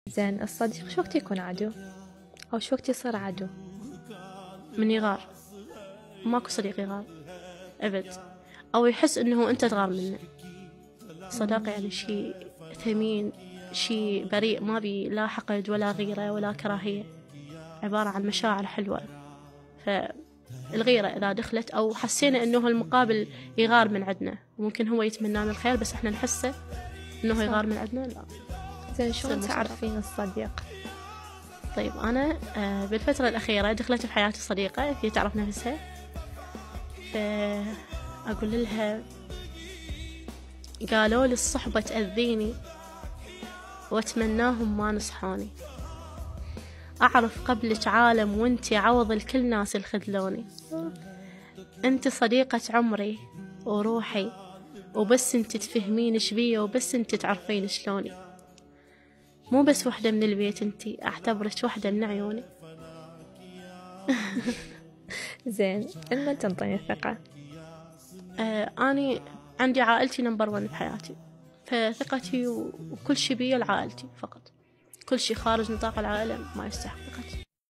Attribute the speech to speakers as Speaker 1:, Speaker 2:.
Speaker 1: زين الصديق شو وقت يكون عدو أو شو وقت يصير عدو؟
Speaker 2: من يغار. ماكو صديق يغار أبد، أو يحس إنه أنت تغار منه. صداقة يعني شيء ثمين، شيء بريء، ما بي لا حقد ولا غيرة ولا كراهية، عبارة عن مشاعر حلوة. فالغيرة إذا دخلت أو حسينا إنه المقابل يغار من عندنا، ممكن هو يتمنى لنا الخير بس إحنا نحسه إنه يغار من عندنا، لا.
Speaker 1: زين شلون تعرفين الصديق؟
Speaker 2: طيب أنا بالفترة الأخيرة دخلت في حياتي صديقة هي تعرف نفسها، فأقول لها قالوا لي الصحبة تأذيني واتمناهم ما نصحوني، أعرف قبلك عالم وانتي عوض الكل ناس الخذلوني، انتي صديقة عمري وروحي، وبس انتي تفهمين شبيه وبس انتي تعرفين شلوني، مو بس وحدة من البيت انتي، أعتبرك وحدة من عيوني.
Speaker 1: زين من تنطيني الثقة؟
Speaker 2: أنا عندي عائلتي نمبر 1 بحياتي، فثقتي وكل شي بي لعائلتي فقط، كل شي خارج نطاق العائلة ما يستحق ثقتي.